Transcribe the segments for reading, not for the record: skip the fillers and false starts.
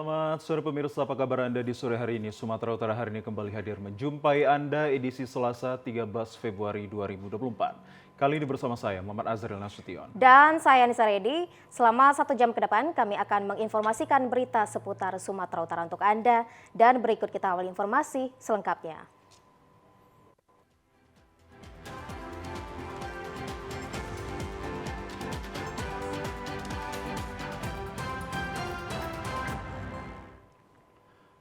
Selamat sore pemirsa, apa kabar Anda di sore hari ini? Sumatera Utara hari ini kembali hadir menjumpai Anda edisi Selasa 13 Februari 2024. Kali ini bersama saya, Muhammad Azril Nasution. Dan saya Nisa Redi, selama 1 jam ke depan kami akan menginformasikan berita seputar Sumatera Utara untuk Anda. Dan berikut kita awal informasi selengkapnya.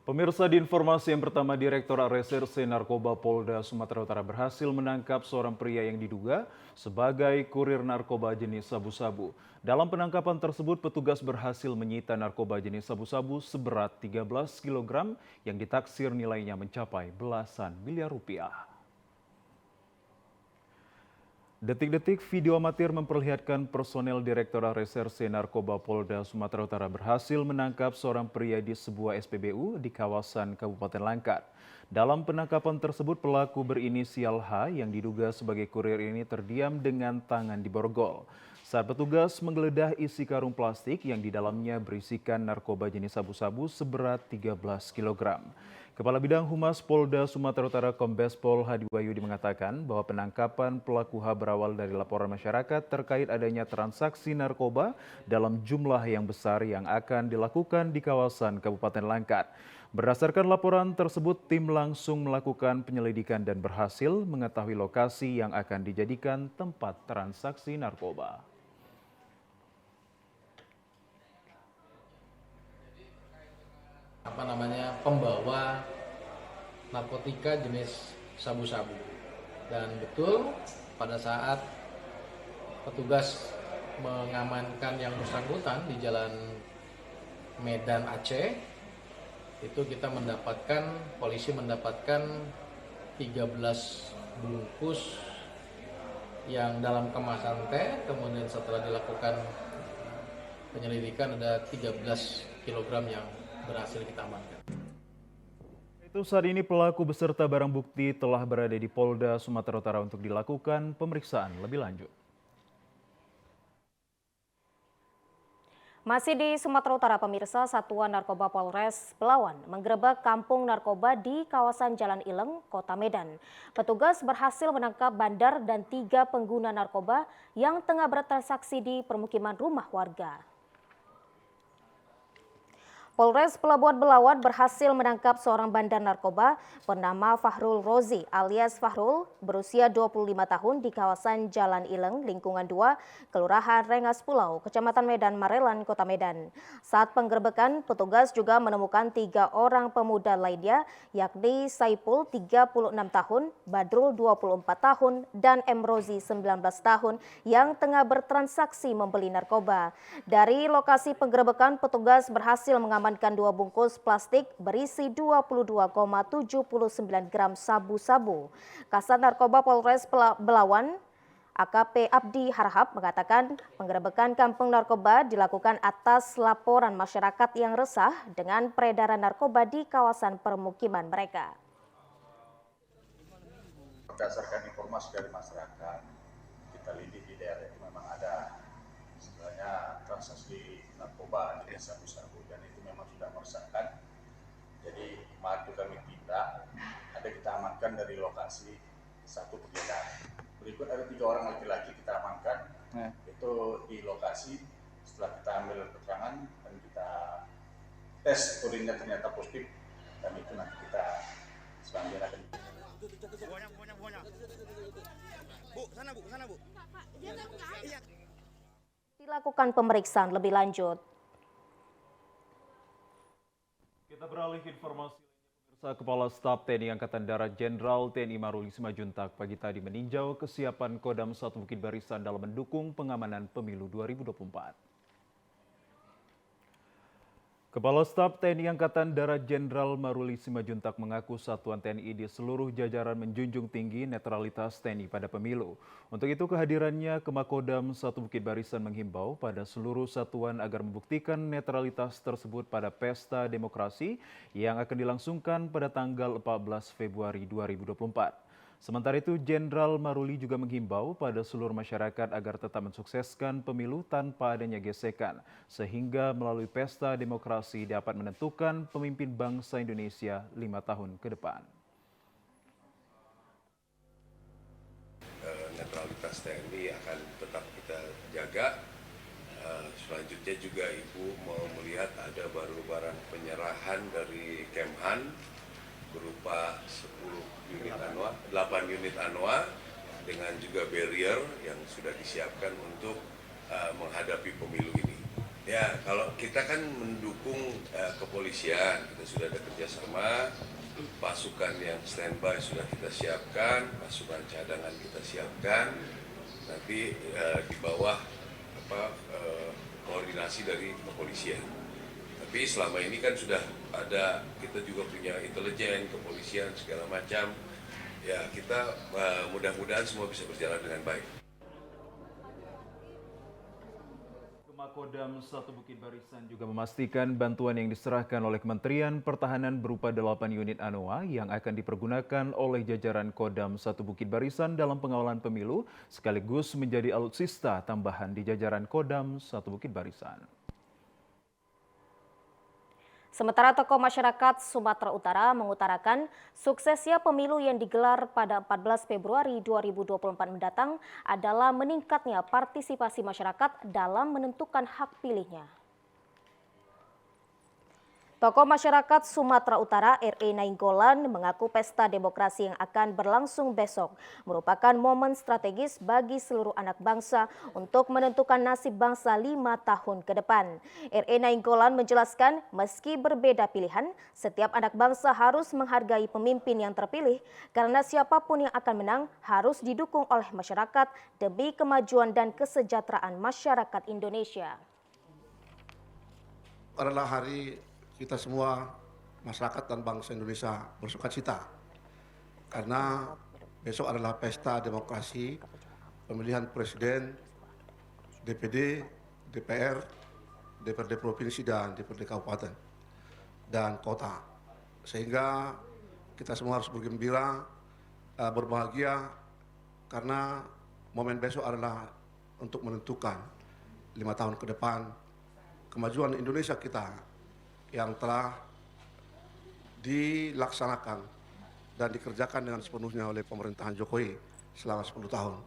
Pemirsa, di informasi yang pertama, Direktorat Reserse Narkoba Polda Sumatera Utara berhasil menangkap seorang pria yang diduga sebagai kurir narkoba jenis sabu-sabu. Dalam penangkapan tersebut, petugas berhasil menyita narkoba jenis sabu-sabu seberat 13 kg yang ditaksir nilainya mencapai belasan miliar rupiah. Detik-detik video amatir memperlihatkan personel Direktorat Reserse Narkoba Polda Sumatera Utara berhasil menangkap seorang pria di sebuah SPBU di kawasan Kabupaten Langkat. Dalam penangkapan tersebut, pelaku berinisial H yang diduga sebagai kurir ini terdiam dengan tangan diborgol. Saat petugas menggeledah isi karung plastik yang di dalamnya berisikan narkoba jenis sabu-sabu seberat 13 kg. Kepala Bidang Humas Polda Sumatera Utara Kombes Pol Hadi Wahyudi mengatakan bahwa penangkapan pelaku H berawal dari laporan masyarakat terkait adanya transaksi narkoba dalam jumlah yang besar yang akan dilakukan di kawasan Kabupaten Langkat. Berdasarkan laporan tersebut, tim langsung melakukan penyelidikan dan berhasil mengetahui lokasi yang akan dijadikan tempat transaksi narkoba. Pembawa narkotika jenis sabu-sabu, dan betul pada saat petugas mengamankan yang bersangkutan di Jalan Medan Aceh, itu polisi mendapatkan 13 bungkus yang dalam kemasan teh. Kemudian setelah dilakukan penyelidikan ada 13 kg yang berhasil kita amankan. Itu saat ini pelaku beserta barang bukti telah berada di Polda Sumatera Utara untuk dilakukan pemeriksaan lebih lanjut. Masih di Sumatera Utara, pemirsa, Satuan Narkoba Polres Belawan menggerebek kampung narkoba di kawasan Jalan Ileng, Kota Medan. Petugas berhasil menangkap bandar dan 3 pengguna narkoba yang tengah bertransaksi di permukiman rumah warga. Polres Pelabuhan Belawan berhasil menangkap seorang bandar narkoba bernama Fahrul Rozi alias Fahrul, berusia 25 tahun di kawasan Jalan Ileng, lingkungan 2, Kelurahan Rengas Pulau, Kecamatan Medan Marelan, Kota Medan. Saat penggerebekan, petugas juga menemukan 3 orang pemuda lainnya, yakni Saipul 36 tahun, Badrul 24 tahun, dan M. Rozi 19 tahun yang tengah bertransaksi membeli narkoba. Dari lokasi penggerebekan, petugas berhasil mengamankan 2 bungkus plastik berisi 22,79 gram sabu-sabu. Kasat Narkoba Polres Belawan, AKP Abdi Harahap, mengatakan penggerebekan kampung narkoba dilakukan atas laporan masyarakat yang resah dengan peredaran narkoba di kawasan permukiman mereka. Berdasarkan informasi dari masyarakat, kita lidik di daerah itu memang ada sebenarnya transaksi narkoba di sabu-sabu, dan itu memang sudah meresahkan. Jadi kemarin kami kita amankan dari lokasi 1 pengedar. Berikut ada 3 orang laki-laki kita amankan, itu di lokasi. Setelah kita ambil keterangan dan kita tes urinnya ternyata positif, dan itu nanti kita selanjutnya akan dilakukan pemeriksaan lebih lanjut. Kita beralih ke informasi lainnya, pemirsa. Kepala Staf TNI Angkatan Darat Jenderal TNI Maruli Simanjuntak pagi tadi meninjau kesiapan Kodam 1 Bukit Barisan dalam mendukung pengamanan pemilu 2024. Kepala Staf TNI Angkatan Darat Jenderal Maruli Simanjuntak mengaku satuan TNI di seluruh jajaran menjunjung tinggi netralitas TNI pada pemilu. Untuk itu kehadirannya ke Makodam 1 Bukit Barisan menghimbau pada seluruh satuan agar membuktikan netralitas tersebut pada pesta demokrasi yang akan dilangsungkan pada tanggal 14 Februari 2024. Sementara itu, Jenderal Maruli juga menghimbau pada seluruh masyarakat agar tetap mensukseskan pemilu tanpa adanya gesekan, sehingga melalui pesta demokrasi dapat menentukan pemimpin bangsa Indonesia 5 tahun ke depan. Netralitas TNI akan tetap kita jaga. Selanjutnya juga Ibu mau melihat ada baru barang penyerahan dari Kemhan berupa 8 unit ANWA dengan juga barrier yang sudah disiapkan untuk menghadapi pemilu ini. Ya, kalau kita kan mendukung kepolisian, kita sudah ada kerjasama, pasukan yang standby sudah kita siapkan, pasukan cadangan kita siapkan, nanti di bawah koordinasi dari kepolisian. Tapi selama ini kan sudah ada, kita juga punya intelijen, kepolisian, segala macam. Ya, kita mudah-mudahan semua bisa berjalan dengan baik. Kodam 1 Bukit Barisan juga memastikan bantuan yang diserahkan oleh Kementerian Pertahanan berupa 8 unit ANWA yang akan dipergunakan oleh jajaran Kodam 1 Bukit Barisan dalam pengawalan pemilu, sekaligus menjadi alutsista tambahan di jajaran Kodam 1 Bukit Barisan. Sementara tokoh masyarakat Sumatera Utara mengutarakan suksesnya pemilu yang digelar pada 14 Februari 2024 mendatang adalah meningkatnya partisipasi masyarakat dalam menentukan hak pilihnya. Tokoh masyarakat Sumatera Utara R.E. Nainggolan mengaku pesta demokrasi yang akan berlangsung besok merupakan momen strategis bagi seluruh anak bangsa untuk menentukan nasib bangsa 5 tahun ke depan. R.E. Nainggolan menjelaskan meski berbeda pilihan, setiap anak bangsa harus menghargai pemimpin yang terpilih karena siapapun yang akan menang harus didukung oleh masyarakat demi kemajuan dan kesejahteraan masyarakat Indonesia. Adalah hari kita semua, masyarakat dan bangsa Indonesia bersukacita. Karena besok adalah pesta demokrasi, pemilihan presiden, DPD, DPR, DPRD provinsi dan DPRD kabupaten dan kota. Sehingga kita semua harus bergembira, berbahagia, karena momen besok adalah untuk menentukan 5 tahun ke depan kemajuan Indonesia kita yang telah dilaksanakan dan dikerjakan dengan sepenuhnya oleh pemerintahan Jokowi selama 10 tahun.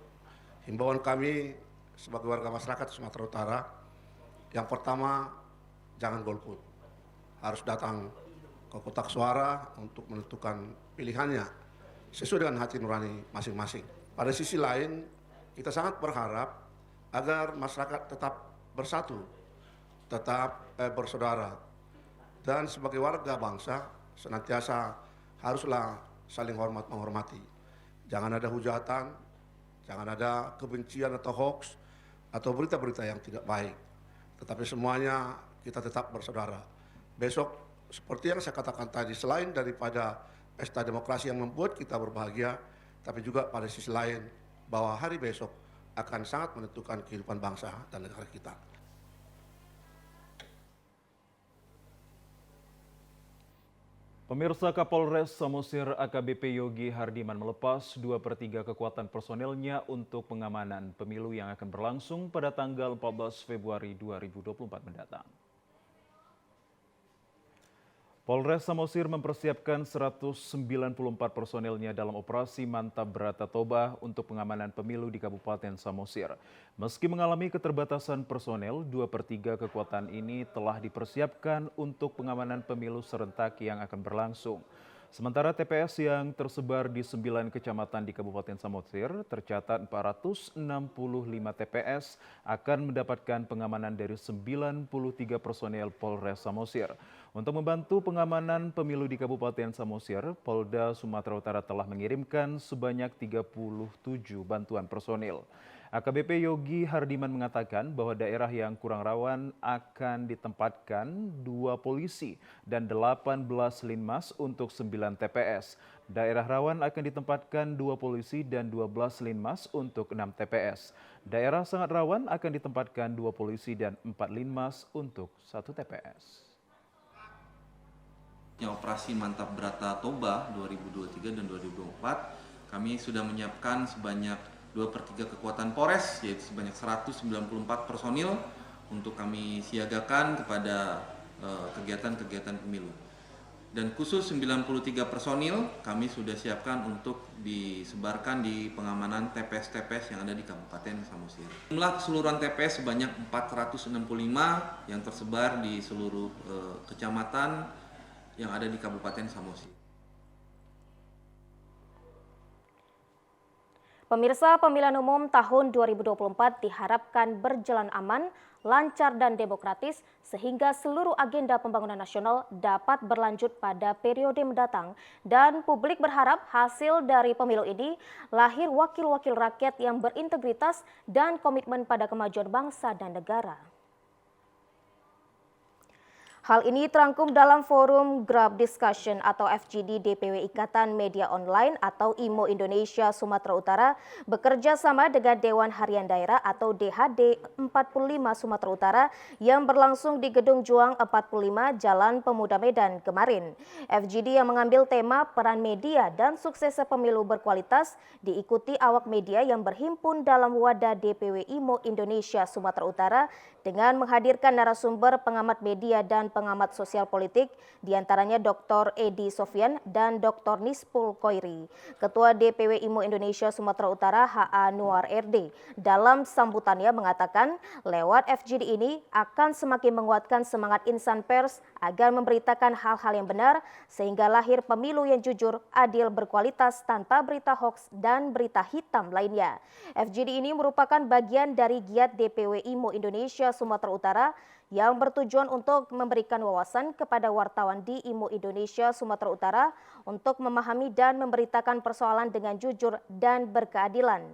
Himbauan kami sebagai warga masyarakat Sumatera Utara, yang pertama, jangan golput. Harus datang ke kotak suara untuk menentukan pilihannya sesuai dengan hati nurani masing-masing. Pada sisi lain, kita sangat berharap agar masyarakat tetap bersatu, tetap bersaudara. Dan sebagai warga bangsa, senantiasa haruslah saling hormat menghormati. Jangan ada hujatan, jangan ada kebencian atau hoax, atau berita-berita yang tidak baik. Tetapi semuanya kita tetap bersaudara. Besok, seperti yang saya katakan tadi, selain daripada pesta demokrasi yang membuat kita berbahagia, tapi juga pada sisi lain bahwa hari besok akan sangat menentukan kehidupan bangsa dan negara kita. Pemirsa, Kapolres Samosir AKBP Yogi Hardiman melepas 2/3 kekuatan personelnya untuk pengamanan pemilu yang akan berlangsung pada tanggal 14 Februari 2024 mendatang. Polres Samosir mempersiapkan 194 personelnya dalam operasi Mantap Brata Toba untuk pengamanan pemilu di Kabupaten Samosir. Meski mengalami keterbatasan personel, 2/3 kekuatan ini telah dipersiapkan untuk pengamanan pemilu serentak yang akan berlangsung. Sementara TPS yang tersebar di 9 kecamatan di Kabupaten Samosir tercatat 465 TPS akan mendapatkan pengamanan dari 93 personel Polres Samosir. Untuk membantu pengamanan pemilu di Kabupaten Samosir, Polda Sumatera Utara telah mengirimkan sebanyak 37 bantuan personil. AKBP Yogi Hardiman mengatakan bahwa daerah yang kurang rawan akan ditempatkan 2 polisi dan 18 linmas untuk 9 TPS. Daerah rawan akan ditempatkan 2 polisi dan 12 linmas untuk 6 TPS. Daerah sangat rawan akan ditempatkan 2 polisi dan 4 linmas untuk 1 TPS. Operasi Mantap Brata Toba 2023 dan 2024 Kami sudah menyiapkan sebanyak 2/3 kekuatan Polres, yaitu sebanyak 194 personil untuk kami siagakan kepada kegiatan-kegiatan pemilu. Dan khusus 93 personil kami sudah siapkan untuk disebarkan di pengamanan TPS-TPS yang ada di Kabupaten Samosir. Jumlah keseluruhan TPS sebanyak 465 yang tersebar di seluruh kecamatan yang ada di Kabupaten Samosir. Pemirsa, pemilihan umum tahun 2024 diharapkan berjalan aman, lancar dan demokratis sehingga seluruh agenda pembangunan nasional dapat berlanjut pada periode mendatang dan publik berharap hasil dari pemilu ini lahir wakil-wakil rakyat yang berintegritas dan komitmen pada kemajuan bangsa dan negara. Hal ini terangkum dalam forum Group Discussion atau FGD DPW Ikatan Media Online atau IMO Indonesia Sumatera Utara bekerja sama dengan Dewan Harian Daerah atau DHD 45 Sumatera Utara yang berlangsung di Gedung Juang 45 Jalan Pemuda Medan kemarin. FGD yang mengambil tema peran media dan suksesnya pemilu berkualitas diikuti awak media yang berhimpun dalam wadah DPW IMO Indonesia Sumatera Utara dengan menghadirkan narasumber pengamat media dan pengamat sosial politik, diantaranya Dr. Edi Sofyan dan Dr. Nispul Koiri. Ketua DPW IMO Indonesia Sumatera Utara HA Nuar RD dalam sambutannya mengatakan lewat FGD ini akan semakin menguatkan semangat insan pers agar memberitakan hal-hal yang benar sehingga lahir pemilu yang jujur, adil, berkualitas tanpa berita hoaks dan berita hitam lainnya. FGD ini merupakan bagian dari giat DPW IMO Indonesia Sumatera Utara yang bertujuan untuk memberikan wawasan kepada wartawan di IMO Indonesia Sumatera Utara untuk memahami dan memberitakan persoalan dengan jujur dan berkeadilan.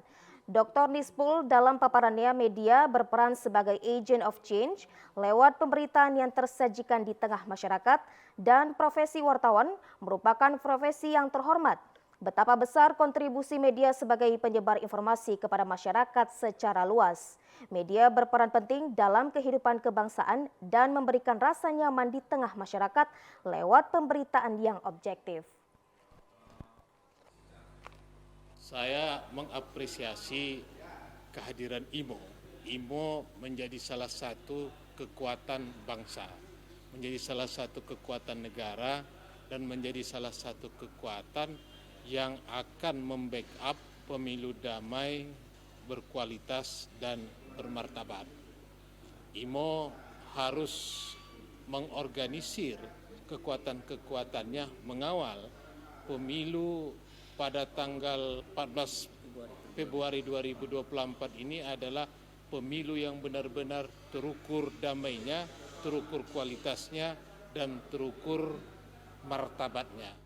Dr. Nispul dalam paparannya media berperan sebagai agent of change lewat pemberitaan yang tersajikan di tengah masyarakat dan profesi wartawan merupakan profesi yang terhormat. Betapa besar kontribusi media sebagai penyebar informasi kepada masyarakat secara luas. Media berperan penting dalam kehidupan kebangsaan dan memberikan rasa nyaman di tengah masyarakat lewat pemberitaan yang objektif. Saya mengapresiasi kehadiran IMO. IMO menjadi salah satu kekuatan bangsa, menjadi salah satu kekuatan negara, dan menjadi salah satu kekuatan yang akan membackup pemilu damai, berkualitas, dan bermartabat. IMO harus mengorganisir kekuatan-kekuatannya mengawal pemilu pada tanggal 14 Februari 2024 ini adalah pemilu yang benar-benar terukur damainya, terukur kualitasnya, dan terukur martabatnya.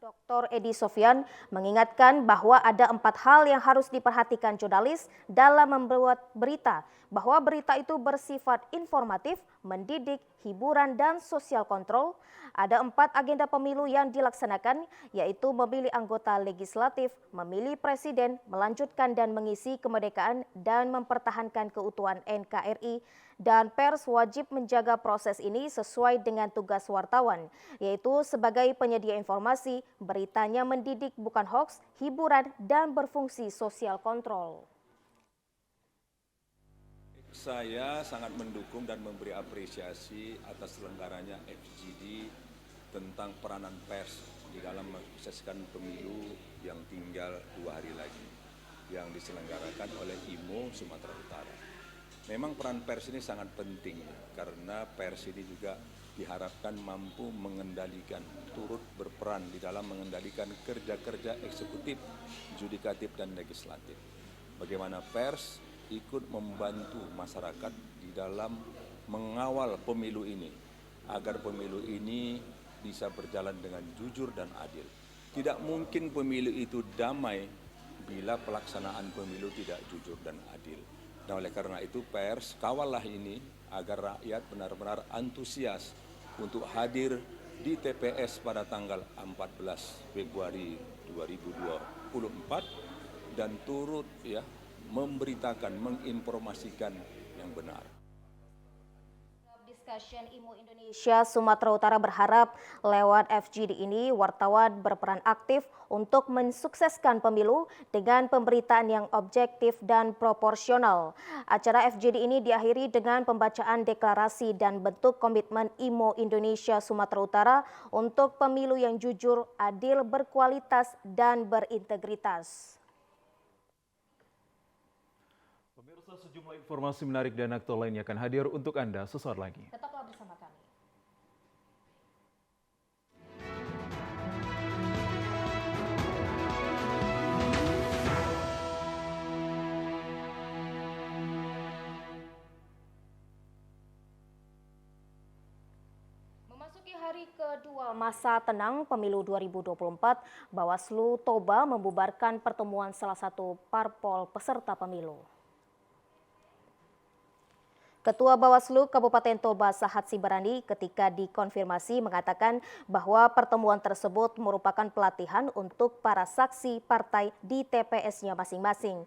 Dr. Edi Sofyan mengingatkan bahwa ada 4 hal yang harus diperhatikan jurnalis dalam membuat berita, bahwa berita itu bersifat informatif, mendidik, hiburan, dan sosial kontrol. Ada 4 agenda pemilu yang dilaksanakan, yaitu memilih anggota legislatif, memilih presiden, melanjutkan dan mengisi kemerdekaan, dan mempertahankan keutuhan NKRI, dan pers wajib menjaga proses ini sesuai dengan tugas wartawan, yaitu sebagai penyedia informasi, beritanya mendidik bukan hoaks, hiburan, dan berfungsi sosial kontrol. Saya sangat mendukung dan memberi apresiasi atas selenggaranya FGD tentang peranan pers di dalam mensukseskan pemilu yang tinggal 2 hari lagi yang diselenggarakan oleh IMO Sumatera Utara. Memang peran pers ini sangat penting karena pers ini juga diharapkan mampu mengendalikan, turut berperan di dalam mengendalikan kerja-kerja eksekutif, judikatif, dan legislatif. Bagaimana pers ikut membantu masyarakat di dalam mengawal pemilu ini, agar pemilu ini bisa berjalan dengan jujur dan adil. Tidak mungkin pemilu itu damai bila pelaksanaan pemilu tidak jujur dan adil. Dan oleh karena itu pers kawallah ini agar rakyat benar-benar antusias untuk hadir di TPS pada tanggal 14 Februari 2024 dan turut memberitakan, menginformasikan yang benar. Discussion IMO Indonesia Sumatera Utara berharap lewat FGD ini wartawan berperan aktif untuk mensukseskan pemilu dengan pemberitaan yang objektif dan proporsional. Acara FGD ini diakhiri dengan pembacaan deklarasi dan bentuk komitmen IMO Indonesia Sumatera Utara untuk pemilu yang jujur, adil, berkualitas, dan berintegritas. Pemirsa, sejumlah informasi menarik dan aktual lainnya akan hadir untuk Anda sesaat lagi. Tetaplah bersama kami. Memasuki hari kedua masa tenang pemilu 2024, Bawaslu Toba membubarkan pertemuan salah satu parpol peserta pemilu. Ketua Bawaslu Kabupaten Toba Sahat Sibarani ketika dikonfirmasi mengatakan bahwa pertemuan tersebut merupakan pelatihan untuk para saksi partai di TPS-nya masing-masing.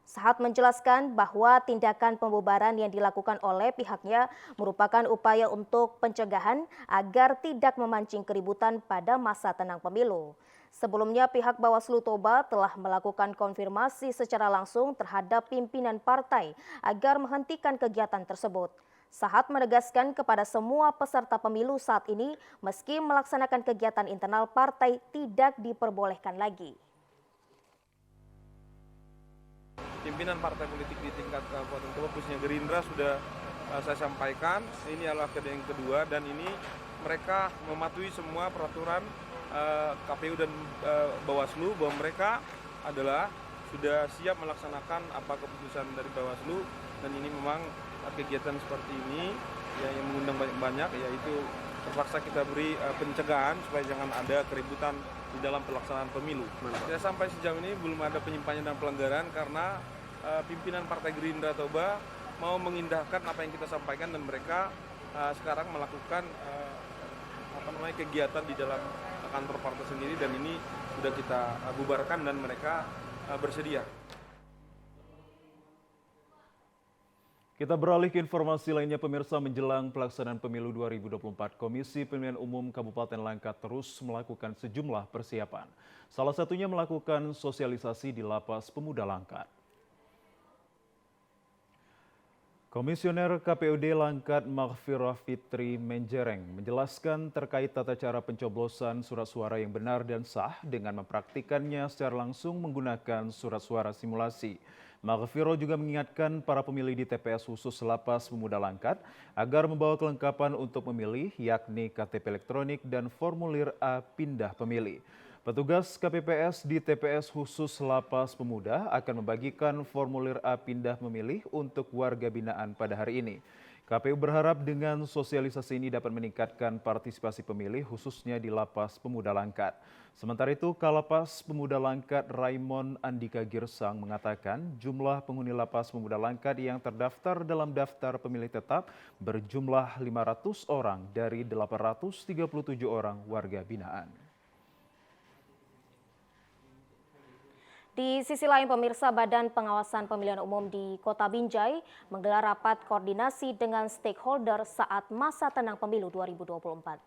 Sahat menjelaskan bahwa tindakan pembubaran yang dilakukan oleh pihaknya merupakan upaya untuk pencegahan agar tidak memancing keributan pada masa tenang pemilu. Sebelumnya pihak Bawaslu Toba telah melakukan konfirmasi secara langsung terhadap pimpinan partai agar menghentikan kegiatan tersebut. Sahat menegaskan kepada semua peserta pemilu saat ini meski melaksanakan kegiatan internal partai tidak diperbolehkan lagi. Pimpinan partai politik di tingkat Kabupaten Toba khususnya Gerindra sudah saya sampaikan, ini adalah yang kedua dan ini mereka mematuhi semua peraturan KPU dan Bawaslu bahwa mereka adalah sudah siap melaksanakan apa keputusan dari Bawaslu dan ini memang kegiatan seperti ini ya, yang mengundang banyak yaitu terpaksa kita beri pencegahan supaya jangan ada keributan di dalam pelaksanaan pemilu. Ya, sampai sejauh ini belum ada penyimpangan dan pelanggaran karena pimpinan Partai Gerindra Toba mau mengindahkan apa yang kita sampaikan dan mereka sekarang melakukan kegiatan di dalam kantor partai sendiri dan ini sudah kita bubarkan dan mereka bersedia. Kita beralih ke informasi lainnya, pemirsa. Menjelang pelaksanaan pemilu 2024, Komisi Pemilihan Umum Kabupaten Langkat terus melakukan sejumlah persiapan. Salah satunya melakukan sosialisasi di Lapas Pemuda Langkat. Komisioner KPUD Langkat Maghfirah Fitri Menjereng menjelaskan terkait tata cara pencoblosan surat suara yang benar dan sah dengan mempraktikannya secara langsung menggunakan surat suara simulasi. Maghfirah juga mengingatkan para pemilih di TPS khusus Lapas Pemuda Langkat agar membawa kelengkapan untuk memilih yakni KTP elektronik dan formulir A pindah pemilih. Petugas KPPS di TPS khusus Lapas Pemuda akan membagikan formulir A pindah memilih untuk warga binaan pada hari ini. KPU berharap dengan sosialisasi ini dapat meningkatkan partisipasi pemilih khususnya di Lapas Pemuda Langkat. Sementara itu, Kalapas Pemuda Langkat Raymond Andika Girsang mengatakan jumlah penghuni Lapas Pemuda Langkat yang terdaftar dalam daftar pemilih tetap berjumlah 500 orang dari 837 orang warga binaan. Di sisi lain, pemirsa, Badan Pengawasan Pemilihan Umum di Kota Binjai menggelar rapat koordinasi dengan stakeholder saat masa tenang pemilu 2024.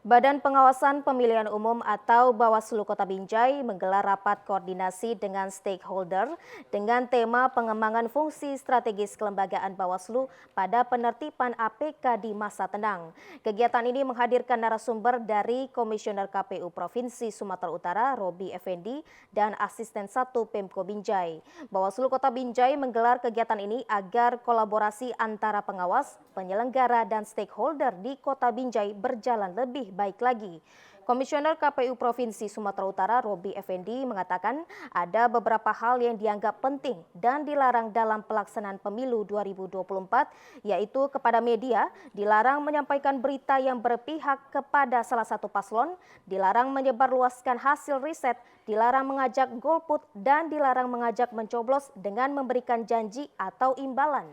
Badan Pengawasan Pemilihan Umum atau Bawaslu Kota Binjai menggelar rapat koordinasi dengan stakeholder dengan tema pengembangan fungsi strategis kelembagaan Bawaslu pada penertiban APK di masa tenang. Kegiatan ini menghadirkan narasumber dari Komisioner KPU Provinsi Sumatera Utara, Robi Effendi, dan Asisten 1 Pemko Binjai. Bawaslu Kota Binjai menggelar kegiatan ini agar kolaborasi antara pengawas, penyelenggara, dan stakeholder di Kota Binjai berjalan lebih baik lagi. Komisioner KPU Provinsi Sumatera Utara Robi Effendi mengatakan ada beberapa hal yang dianggap penting dan dilarang dalam pelaksanaan pemilu 2024, yaitu kepada media dilarang menyampaikan berita yang berpihak kepada salah satu paslon, dilarang menyebarluaskan hasil riset, dilarang mengajak golput, dan dilarang mengajak mencoblos dengan memberikan janji atau imbalan.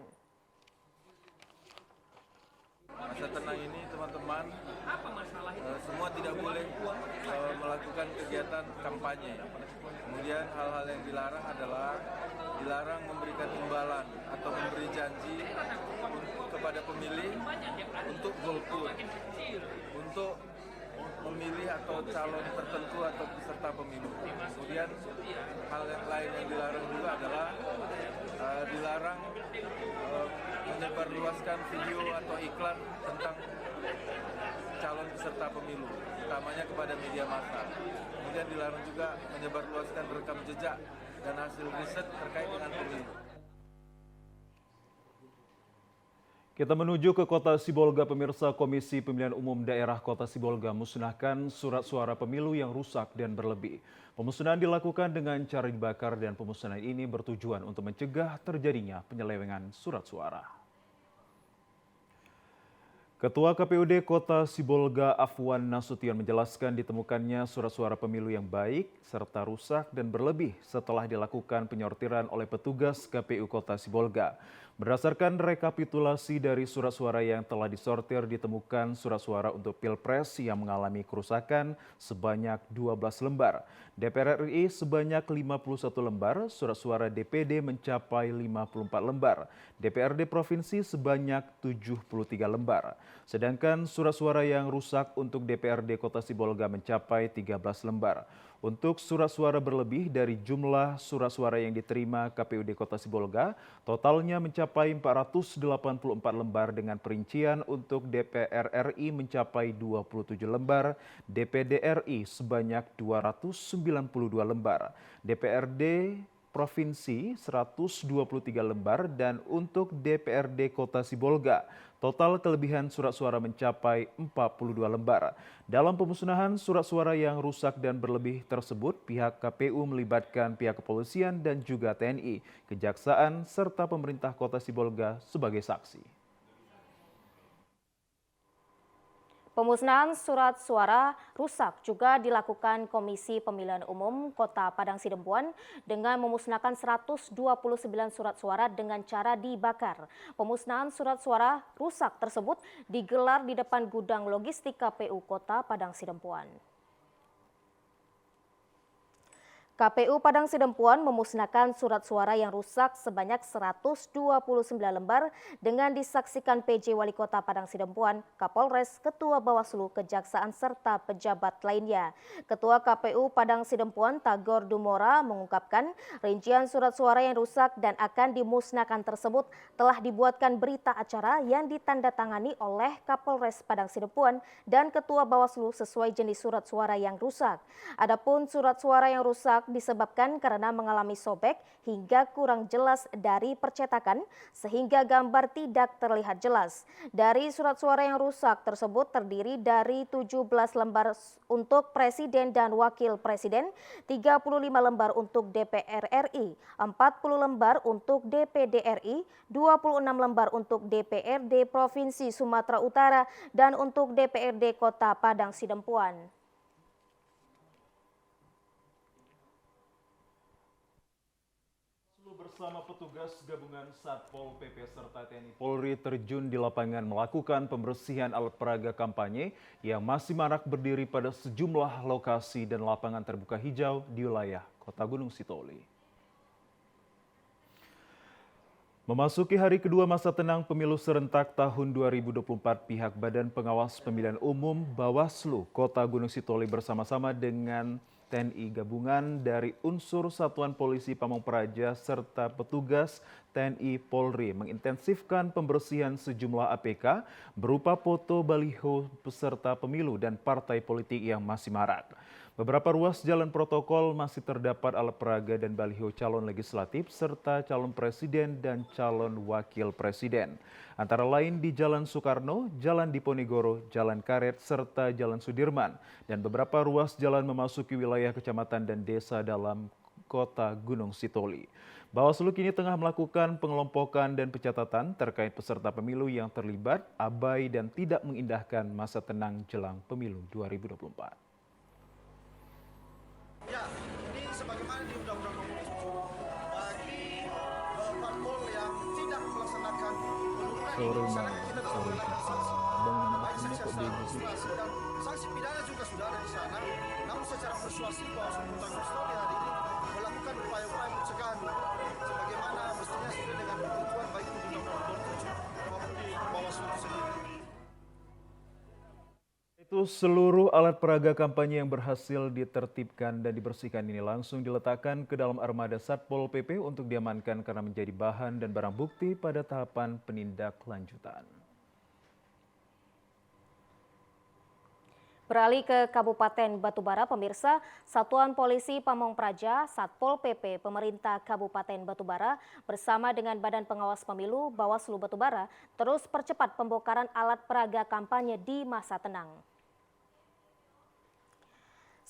Masa tenang ini teman-teman semua tidak boleh melakukan melakukan kegiatan kampanye. Kemudian hal-hal yang dilarang adalah dilarang memberikan imbalan atau memberi janji kepada pemilih untuk golput, untuk memilih atau calon tertentu atau peserta pemilu. Kemudian hal yang lain yang dilarang juga adalah dilarang menyebarluaskan video atau iklan tentang calon peserta pemilu, utamanya kepada media massa. Kemudian dilarang juga menyebarluaskan rekam jejak dan hasil riset terkait dengan pemilu. Kita menuju ke Kota Sibolga, pemirsa. Komisi Pemilihan Umum Daerah Kota Sibolga musnahkan surat suara pemilu yang rusak dan berlebih. Pemusnahan dilakukan dengan cara dibakar dan pemusnahan ini bertujuan untuk mencegah terjadinya penyelewengan surat suara. Ketua KPUD Kota Sibolga Afwan Nasution menjelaskan ditemukannya surat suara pemilu yang baik serta rusak dan berlebih setelah dilakukan penyortiran oleh petugas KPU Kota Sibolga. Berdasarkan rekapitulasi dari surat suara yang telah disortir, ditemukan surat suara untuk Pilpres yang mengalami kerusakan sebanyak 12 lembar. DPR RI sebanyak 51 lembar, surat suara DPD mencapai 54 lembar, DPRD Provinsi sebanyak 73 lembar. Sedangkan surat suara yang rusak untuk DPRD Kota Sibolga mencapai 13 lembar. Untuk surat suara berlebih dari jumlah surat suara yang diterima KPUD Kota Sibolga, totalnya mencapai 484 lembar dengan perincian untuk DPR RI mencapai 27 lembar, DPD RI sebanyak 292 lembar, DPRD Provinsi 123 lembar, dan untuk DPRD Kota Sibolga, total kelebihan surat suara mencapai 42 lembar. Dalam pemusnahan surat suara yang rusak dan berlebih tersebut, pihak KPU melibatkan pihak kepolisian dan juga TNI, Kejaksaan, serta pemerintah Kota Sibolga sebagai saksi. Pemusnahan surat suara rusak juga dilakukan Komisi Pemilihan Umum Kota Padang Sidempuan dengan memusnahkan 129 surat suara dengan cara dibakar. Pemusnahan surat suara rusak tersebut digelar di depan gudang logistik KPU Kota Padang Sidempuan. KPU Padang Sidempuan memusnahkan surat suara yang rusak sebanyak 129 lembar dengan disaksikan PJ Wali Kota Padang Sidempuan, Kapolres, Ketua Bawaslu, Kejaksaan, serta pejabat lainnya. Ketua KPU Padang Sidempuan, Tagor Dumora, mengungkapkan rincian surat suara yang rusak dan akan dimusnahkan tersebut telah dibuatkan berita acara yang ditandatangani oleh Kapolres Padang Sidempuan dan Ketua Bawaslu sesuai jenis surat suara yang rusak. Adapun surat suara yang rusak disebabkan karena mengalami sobek hingga kurang jelas dari percetakan sehingga gambar tidak terlihat jelas. Dari surat suara yang rusak tersebut terdiri dari 17 lembar untuk Presiden dan Wakil Presiden, 35 lembar untuk DPR RI, 40 lembar untuk DPD RI, 26 lembar untuk DPRD Provinsi Sumatera Utara, dan untuk DPRD Kota Padang Sidempuan. Bersama petugas gabungan Satpol PP serta TNI Polri terjun di lapangan melakukan pembersihan alat peraga kampanye yang masih marak berdiri pada sejumlah lokasi dan lapangan terbuka hijau di wilayah Kota Gunung Sitoli. Memasuki hari kedua masa tenang pemilu serentak tahun 2024, pihak Badan Pengawas Pemilihan Umum Bawaslu Kota Gunung Sitoli bersama-sama dengan TNI gabungan dari unsur Satuan Polisi Pamong Praja serta petugas TNI Polri mengintensifkan pembersihan sejumlah APK berupa foto baliho peserta pemilu dan partai politik yang masih marak. Beberapa ruas jalan protokol masih terdapat alat peraga dan baliho calon legislatif serta calon presiden dan calon wakil presiden. Antara lain di Jalan Soekarno, Jalan Diponegoro, Jalan Karet, serta Jalan Sudirman. Dan beberapa ruas jalan memasuki wilayah kecamatan dan desa dalam Kota Gunung Sitoli. Bawaslu kini tengah melakukan pengelompokan dan pencatatan terkait peserta pemilu yang terlibat, abai, dan tidak mengindahkan masa tenang jelang pemilu 2024. Ya, ini sebagaimana di Undang-Undang Nomor 7 bagi parpol yang tidak melaksanakan penurunan ini, misalnya kita telah melakukan sanksi, baik sanksi administrasi dan sanksi pidana juga sudah ada di sana. Namun secara persuasif bahwa Sultan Kustoli hari ini melakukan upaya-upaya pencegahan sebagaimana mestinya sesuai dengan ketentuan baik itu di Undang-Undang Nomor 7 maupun di Bawaslu itu sendiri. Itu seluruh alat peraga kampanye yang berhasil ditertibkan dan dibersihkan ini langsung diletakkan ke dalam armada Satpol PP untuk diamankan karena menjadi bahan dan barang bukti pada tahapan penindaklanjutan. Beralih ke Kabupaten Batubara, pemirsa, Satuan Polisi Pamong Praja, Satpol PP, Pemerintah Kabupaten Batubara bersama dengan Badan Pengawas Pemilu Bawaslu Batubara terus percepat pembongkaran alat peraga kampanye di masa tenang.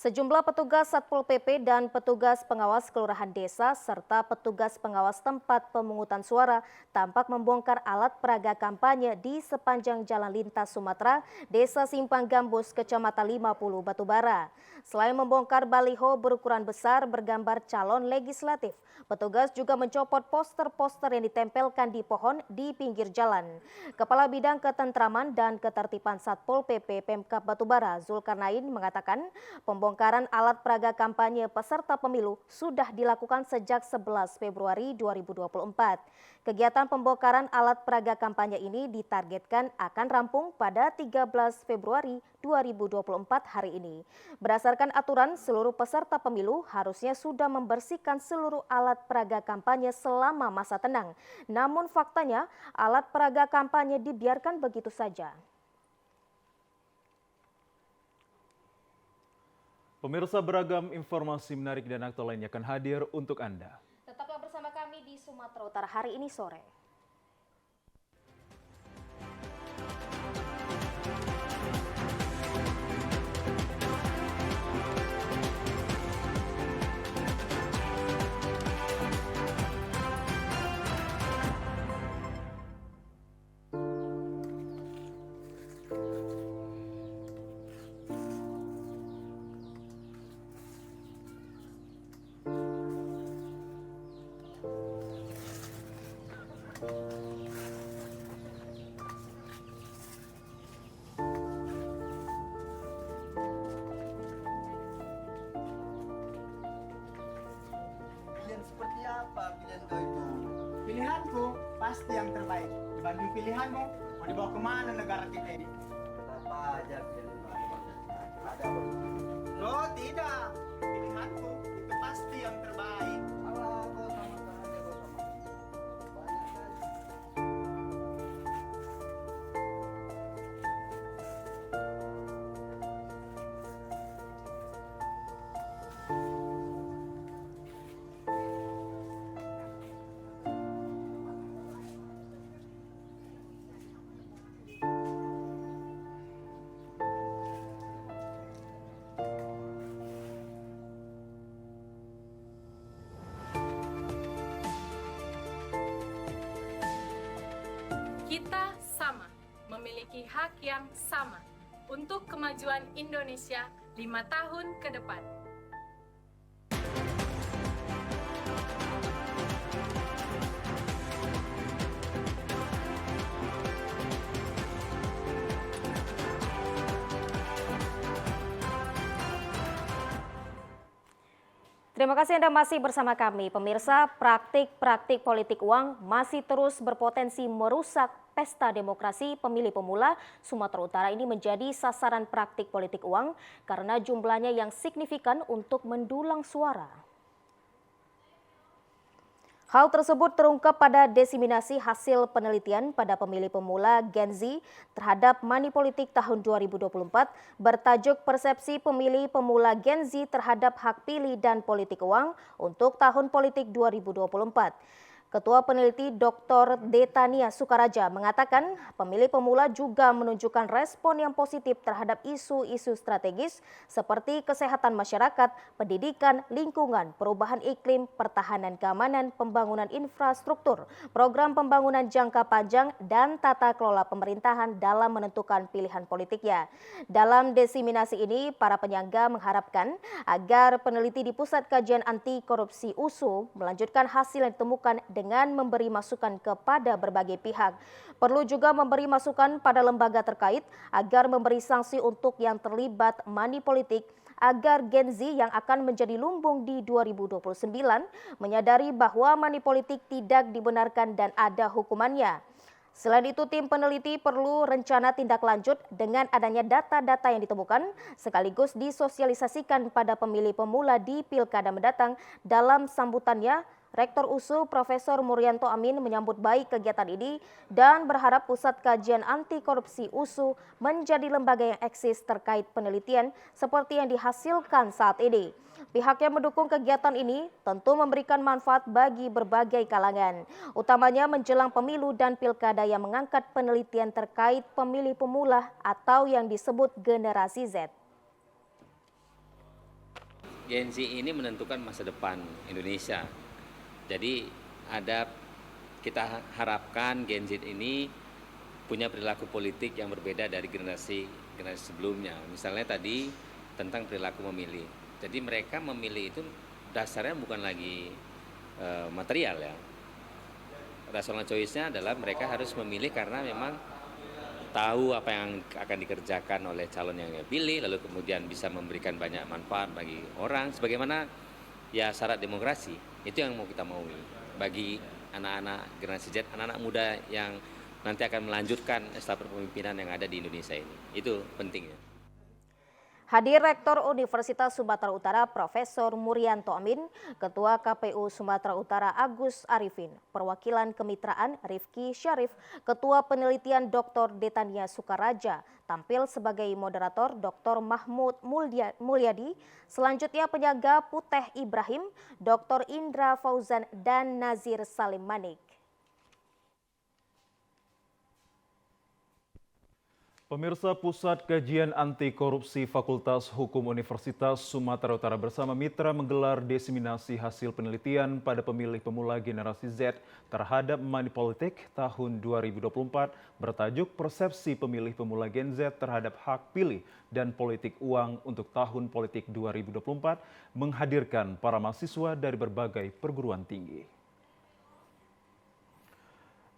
Sejumlah petugas Satpol PP dan petugas pengawas kelurahan desa serta petugas pengawas tempat pemungutan suara tampak membongkar alat peraga kampanye di sepanjang Jalan Lintas Sumatera, Desa Simpang Gambus, Kecamatan 50 Batubara. Selain membongkar baliho berukuran besar bergambar calon legislatif, petugas juga mencopot poster-poster yang ditempelkan di pohon di pinggir jalan. Kepala Bidang Ketentraman dan Ketertiban Satpol PP Pemkab Batubara, Zulkarnain, mengatakan pembongkaran alat peraga kampanye peserta pemilu sudah dilakukan sejak 11 Februari 2024. Kegiatan pembongkaran alat peraga kampanye ini ditargetkan akan rampung pada 13 Februari 2024 hari ini. Berdasarkan aturan, seluruh peserta pemilu harusnya sudah membersihkan seluruh alat peraga kampanye selama masa tenang. Namun faktanya, alat peraga kampanye dibiarkan begitu saja. Pemirsa, beragam informasi menarik dan aktual lainnya akan hadir untuk Anda. Tetaplah bersama kami di Sumatera Utara hari ini sore. Pilihan seperti apa pilihan kau itu? Pilihanku pasti yang terbaik. Dibanding pilihanmu, mau dibawa kemana negara kita ini? Apa aja pilihan ada. Oh tidak, pilihanku itu pasti yang terbaik. Allah, kau sama saja kau sama. Banyak kan? Kita sama, memiliki hak yang sama untuk kemajuan Indonesia 5 tahun ke depan. Terima kasih Anda masih bersama kami. Pemirsa, praktik-praktik politik uang masih terus berpotensi merusak pesta demokrasi pemilih pemula Sumatera Utara ini menjadi sasaran praktik politik uang karena jumlahnya yang signifikan untuk mendulang suara. Hal tersebut terungkap pada diseminasi hasil penelitian pada pemilih pemula Gen Z terhadap money politik tahun 2024 bertajuk Persepsi Pemilih Pemula Gen Z terhadap Hak Pilih dan Politik Uang untuk tahun politik 2024. Ketua peneliti Dr. Detania Sukaraja mengatakan pemilih pemula juga menunjukkan respon yang positif terhadap isu-isu strategis seperti kesehatan masyarakat, pendidikan, lingkungan, perubahan iklim, pertahanan keamanan, pembangunan infrastruktur, program pembangunan jangka panjang, dan tata kelola pemerintahan dalam menentukan pilihan politiknya. Dalam diseminasi ini, para penyangga mengharapkan agar peneliti di Pusat Kajian Anti Korupsi USU melanjutkan hasil yang ditemukan dengan memberi masukan kepada berbagai pihak. Perlu juga memberi masukan pada lembaga terkait agar memberi sanksi untuk yang terlibat money politik agar Gen Z yang akan menjadi lumbung di 2029 menyadari bahwa money politik tidak dibenarkan dan ada hukumannya. Selain itu, tim peneliti perlu rencana tindak lanjut dengan adanya data-data yang ditemukan sekaligus disosialisasikan pada pemilih pemula di Pilkada mendatang. Dalam sambutannya, Rektor USU Profesor Murianto Amin menyambut baik kegiatan ini dan berharap Pusat Kajian Anti Korupsi USU menjadi lembaga yang eksis terkait penelitian seperti yang dihasilkan saat ini. Pihaknya mendukung kegiatan ini tentu memberikan manfaat bagi berbagai kalangan, utamanya menjelang pemilu dan pilkada yang mengangkat penelitian terkait pemilih pemula atau yang disebut generasi Z. Gen Z ini menentukan masa depan Indonesia. Jadi kita harapkan Gen Z ini punya perilaku politik yang berbeda dari generasi sebelumnya. Misalnya tadi tentang perilaku memilih. Jadi mereka memilih itu dasarnya bukan lagi material ya. Rational choice-nya adalah mereka harus memilih karena memang tahu apa yang akan dikerjakan oleh calon yang dia pilih, lalu kemudian bisa memberikan banyak manfaat bagi orang, sebagaimana ya syarat demokrasi. Itu yang mau kita maui bagi anak-anak generasi Z, anak-anak muda yang nanti akan melanjutkan estafet kepemimpinan yang ada di Indonesia ini. Itu pentingnya. Hadir Rektor Universitas Sumatera Utara Profesor Murianto Amin, Ketua KPU Sumatera Utara Agus Arifin, perwakilan kemitraan Rifki Syarif, Ketua Penelitian Dr. Detania Sukaraja, tampil sebagai moderator Dr. Mahmud Mulyadi, selanjutnya penjaga Puteh Ibrahim, Dr. Indra Fauzan, dan Nazir Salim Manik. Pemirsa, Pusat Kajian Anti Korupsi Fakultas Hukum Universitas Sumatera Utara bersama mitra menggelar diseminasi hasil penelitian pada pemilih pemula generasi Z terhadap money politik tahun 2024 bertajuk Persepsi Pemilih Pemula Gen Z terhadap Hak Pilih dan Politik Uang untuk tahun politik 2024 menghadirkan para mahasiswa dari berbagai perguruan tinggi.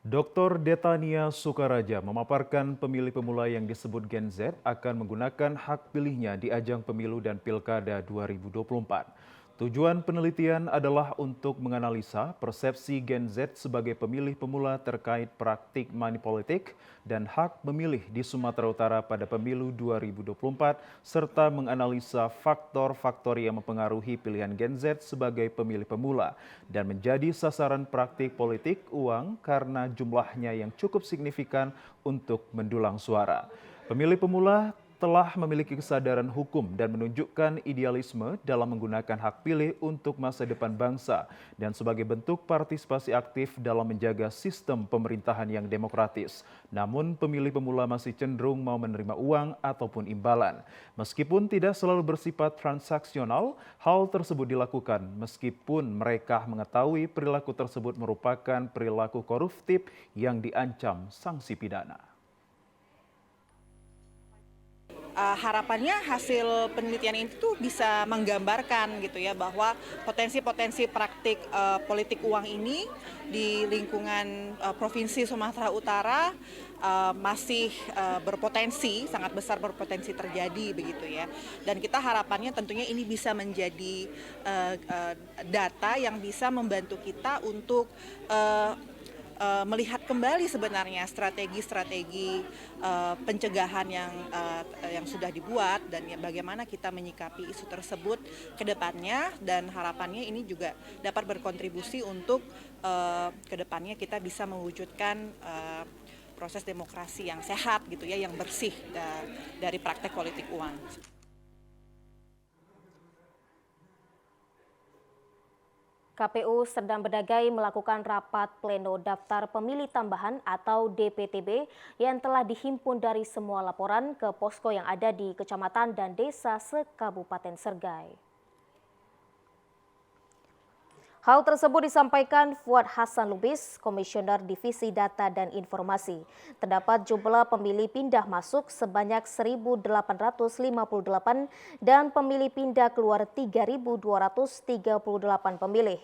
Dr. Detania Sukaraja memaparkan pemilih pemula yang disebut Gen Z akan menggunakan hak pilihnya di ajang pemilu dan pilkada 2024. Tujuan penelitian adalah untuk menganalisa persepsi Gen Z sebagai pemilih pemula terkait praktik money politik dan hak memilih di Sumatera Utara pada pemilu 2024 serta menganalisa faktor-faktor yang mempengaruhi pilihan Gen Z sebagai pemilih pemula dan menjadi sasaran praktik politik uang karena jumlahnya yang cukup signifikan untuk mendulang suara. Pemilih pemula telah memiliki kesadaran hukum dan menunjukkan idealisme dalam menggunakan hak pilih untuk masa depan bangsa dan sebagai bentuk partisipasi aktif dalam menjaga sistem pemerintahan yang demokratis. Namun pemilih pemula masih cenderung mau menerima uang ataupun imbalan. Meskipun tidak selalu bersifat transaksional, hal tersebut dilakukan meskipun mereka mengetahui perilaku tersebut merupakan perilaku koruptif yang diancam sanksi pidana. Harapannya hasil penelitian itu bisa menggambarkan gitu ya bahwa potensi-potensi praktik politik uang ini di lingkungan Provinsi Sumatera Utara masih berpotensi, sangat besar berpotensi terjadi begitu ya. Dan kita harapannya tentunya ini bisa menjadi data yang bisa membantu kita untuk melihat kembali sebenarnya strategi-strategi pencegahan yang sudah dibuat dan bagaimana kita menyikapi isu tersebut ke depannya, dan harapannya ini juga dapat berkontribusi untuk ke depannya kita bisa mewujudkan proses demokrasi yang sehat gitu ya, yang bersih dari praktek politik uang. KPU Serdang Bedagai melakukan rapat pleno daftar pemilih tambahan atau DPTB yang telah dihimpun dari semua laporan ke posko yang ada di kecamatan dan desa se-Kabupaten Sergai. Hal tersebut disampaikan Fuad Hasan Lubis, Komisioner Divisi Data dan Informasi. Terdapat jumlah pemilih pindah masuk sebanyak 1.858 dan pemilih pindah keluar 3.238 pemilih.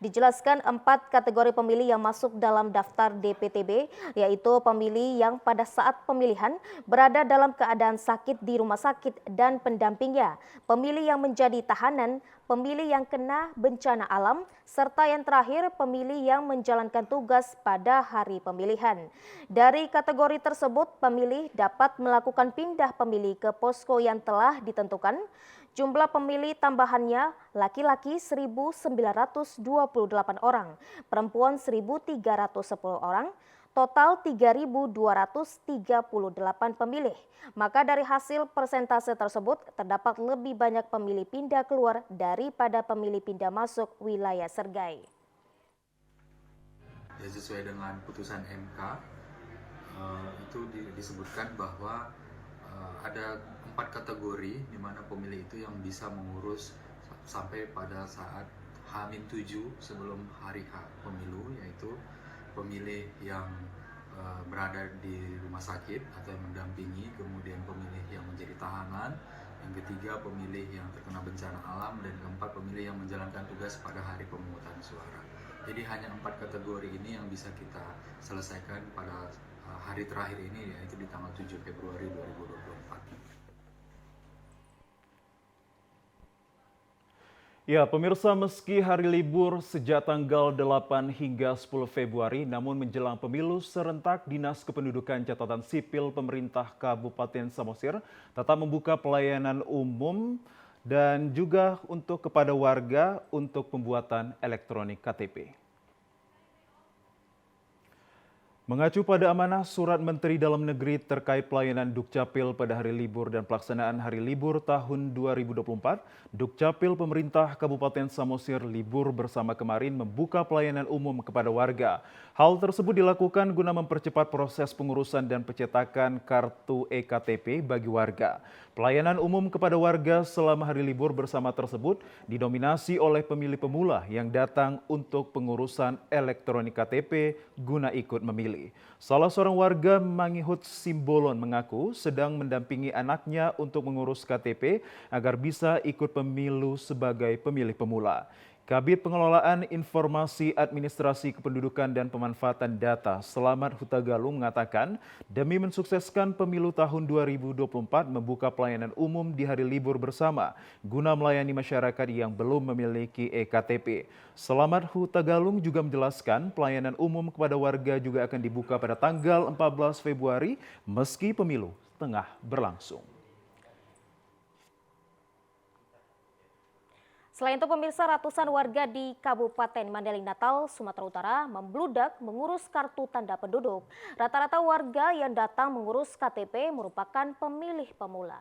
Dijelaskan 4 kategori pemilih yang masuk dalam daftar DPTB, yaitu pemilih yang pada saat pemilihan berada dalam keadaan sakit di rumah sakit dan pendampingnya, pemilih yang menjadi tahanan, pemilih yang kena bencana alam, serta yang terakhir pemilih yang menjalankan tugas pada hari pemilihan. Dari kategori tersebut, pemilih dapat melakukan pindah pemilih ke posko yang telah ditentukan. Jumlah pemilih tambahannya laki-laki 1.928 orang, perempuan 1.310 orang, total 3.238 pemilih. Maka dari hasil persentase tersebut terdapat lebih banyak pemilih pindah keluar daripada pemilih pindah masuk wilayah Sergai. Ya, sesuai dengan putusan MK itu disebutkan bahwa ada 4 kategori di mana pemilih itu yang bisa mengurus sampai pada saat H-7 sebelum hari H pemilu, yaitu pemilih yang berada di rumah sakit atau yang mendampingi, kemudian pemilih yang menjadi tahanan, yang ketiga pemilih yang terkena bencana alam, dan keempat pemilih yang menjalankan tugas pada hari pemungutan suara. Jadi hanya 4 kategori ini yang bisa kita selesaikan pada hari terakhir ini, yaitu di tanggal 7 Februari 2024. Ya, pemirsa, meski hari libur sejak tanggal 8 hingga 10 Februari, namun menjelang pemilu serentak, Dinas Kependudukan Catatan Sipil Pemerintah Kabupaten Samosir tetap membuka pelayanan umum dan juga untuk kepada warga untuk pembuatan elektronik KTP. Mengacu pada amanah Surat Menteri Dalam Negeri terkait pelayanan Dukcapil pada hari libur dan pelaksanaan hari libur tahun 2024, Dukcapil Pemerintah Kabupaten Samosir libur bersama kemarin membuka pelayanan umum kepada warga. Hal tersebut dilakukan guna mempercepat proses pengurusan dan pencetakan kartu eKTP bagi warga. Pelayanan umum kepada warga selama hari libur bersama tersebut didominasi oleh pemilih pemula yang datang untuk pengurusan elektronik KTP guna ikut memilih. Salah seorang warga Mangihut Simbolon mengaku sedang mendampingi anaknya untuk mengurus KTP agar bisa ikut pemilu sebagai pemilih pemula. Kabid Pengelolaan Informasi Administrasi Kependudukan dan Pemanfaatan Data Selamat Hutagalung mengatakan demi mensukseskan pemilu tahun 2024 membuka pelayanan umum di hari libur bersama guna melayani masyarakat yang belum memiliki eKTP. Selamat Hutagalung juga menjelaskan pelayanan umum kepada warga juga akan dibuka pada tanggal 14 Februari meski pemilu tengah berlangsung. Selain itu, pemirsa, ratusan warga di Kabupaten Mandailing Natal, Sumatera Utara membludak mengurus kartu tanda penduduk. Rata-rata warga yang datang mengurus KTP merupakan pemilih pemula.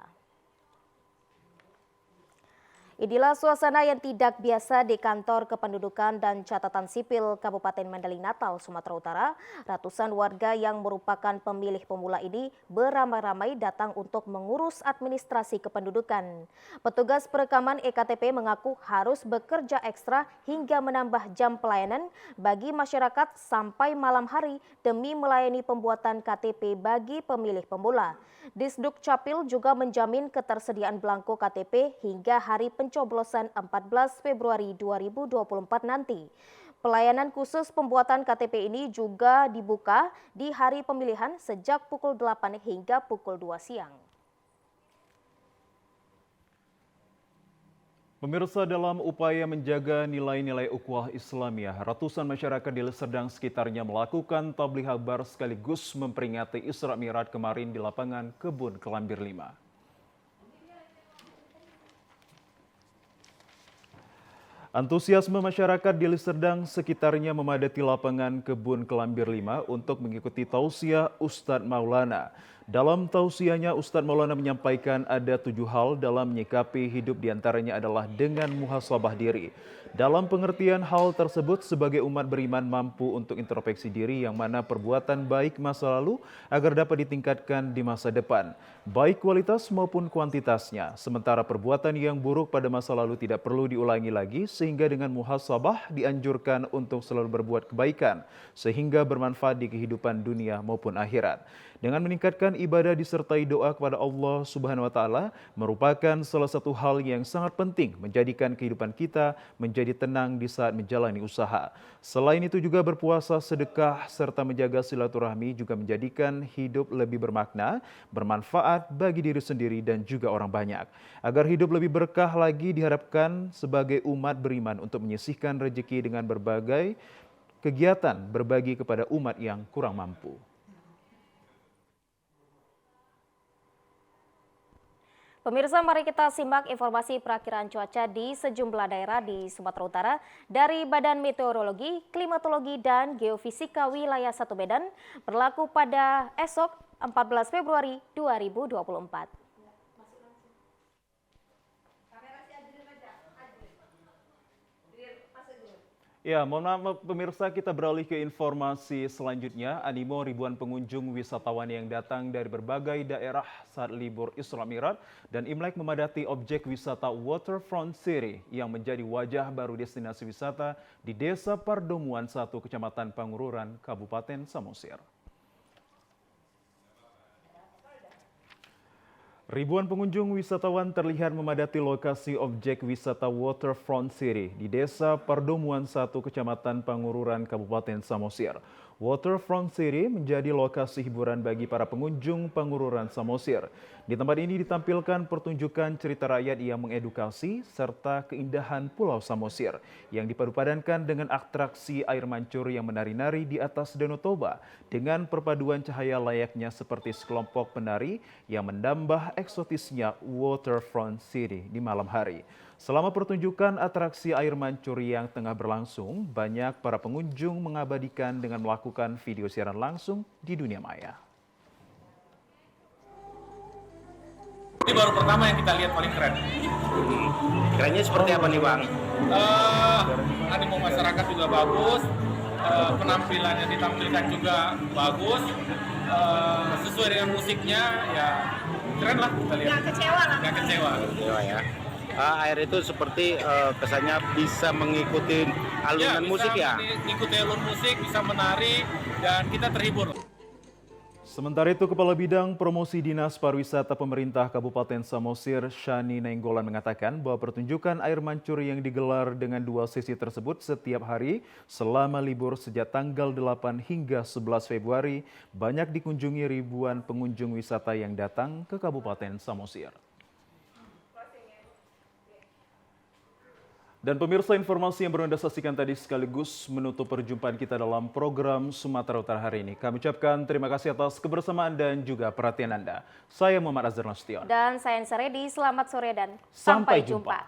Inilah suasana yang tidak biasa di kantor kependudukan dan catatan sipil Kabupaten Mandailing Natal, Sumatera Utara. Ratusan warga yang merupakan pemilih pemula ini beramai-ramai datang untuk mengurus administrasi kependudukan. Petugas perekaman eKTP mengaku harus bekerja ekstra hingga menambah jam pelayanan bagi masyarakat sampai malam hari demi melayani pembuatan KTP bagi pemilih pemula. Disduk Capil juga menjamin ketersediaan belangko KTP hingga hari pencoblosan 14 Februari 2024 nanti. Pelayanan khusus pembuatan KTP ini juga dibuka di hari pemilihan sejak pukul 8 hingga pukul 2 siang. Pemirsa, dalam upaya menjaga nilai-nilai ukhuwah Islamiyah, ratusan masyarakat di Liserdang sekitarnya melakukan tabligh akbar sekaligus memperingati Isra Mi'raj kemarin di lapangan Kebun Kelambir 5. Antusiasme masyarakat di Liserdang sekitarnya memadati lapangan Kebun Kelambir 5 untuk mengikuti tausiah Ustadz Maulana. Dalam tausiahnya, Ustadz Maulana menyampaikan ada 7 hal dalam menyikapi hidup, diantaranya adalah dengan muhasabah diri. Dalam pengertian hal tersebut, sebagai umat beriman mampu untuk introspeksi diri yang mana perbuatan baik masa lalu agar dapat ditingkatkan di masa depan, baik kualitas maupun kuantitasnya. Sementara perbuatan yang buruk pada masa lalu tidak perlu diulangi lagi, sehingga dengan muhasabah dianjurkan untuk selalu berbuat kebaikan, sehingga bermanfaat di kehidupan dunia maupun akhirat. Dengan meningkatkan ibadah disertai doa kepada Allah Subhanahu wa taala merupakan salah satu hal yang sangat penting menjadikan kehidupan kita menjadi tenang di saat menjalani usaha. Selain itu juga berpuasa, sedekah, serta menjaga silaturahmi juga menjadikan hidup lebih bermakna, bermanfaat bagi diri sendiri dan juga orang banyak. Agar hidup lebih berkah lagi diharapkan sebagai umat beriman untuk menyisihkan rezeki dengan berbagai kegiatan berbagi kepada umat yang kurang mampu. Pemirsa, mari kita simak informasi perakiraan cuaca di sejumlah daerah di Sumatera Utara dari Badan Meteorologi, Klimatologi, dan Geofisika Wilayah 1 Medan berlaku pada esok 14 Februari 2024. Ya, mohon maaf pemirsa, kita beralih ke informasi selanjutnya. Animo ribuan pengunjung wisatawan yang datang dari berbagai daerah saat libur Isra Mi'raj dan Imlek memadati objek wisata Waterfront City yang menjadi wajah baru destinasi wisata di Desa Pardomuan 1, Kecamatan Pangururan, Kabupaten Samosir. Ribuan pengunjung wisatawan terlihat memadati lokasi objek wisata Waterfront City di Desa Pardomuan 1, Kecamatan Pangururan, Kabupaten Samosir. Waterfront City menjadi lokasi hiburan bagi para pengunjung Pangururan Samosir. Di tempat ini ditampilkan pertunjukan cerita rakyat yang mengedukasi serta keindahan Pulau Samosir yang dipadupadankan dengan atraksi air mancur yang menari-nari di atas Danau Toba dengan perpaduan cahaya layaknya seperti sekelompok penari yang menambah eksotisnya Waterfront City di malam hari. Selama pertunjukan atraksi air mancur yang tengah berlangsung, banyak para pengunjung mengabadikan dengan melakukan video siaran langsung di dunia maya. Ini baru pertama yang kita lihat paling keren. Kerennya seperti apa nih Bang? Animo masyarakat juga bagus, penampilannya ditampilkan juga bagus, sesuai dengan musiknya ya keren lah kita lihat. Nggak kecewa lah. Nggak kecewa. Kecewa ya. Air itu seperti kesannya bisa mengikuti alunan musik ya? Mengikuti alun musik, bisa menari, dan kita terhibur. Sementara itu, Kepala Bidang Promosi Dinas Pariwisata Pemerintah Kabupaten Samosir, Shani Nainggolan mengatakan bahwa pertunjukan air mancur yang digelar dengan 2 sesi tersebut setiap hari selama libur sejak tanggal 8 hingga 11 Februari banyak dikunjungi ribuan pengunjung wisata yang datang ke Kabupaten Samosir. Dan pemirsa, informasi yang baru Anda saksikan tadi sekaligus menutup perjumpaan kita dalam program Sumatera Utara hari ini. Kami ucapkan terima kasih atas kebersamaan dan juga perhatian Anda. Saya Muhammad Azhar Nasution. Dan saya Ansaredi, selamat sore dan sampai jumpa.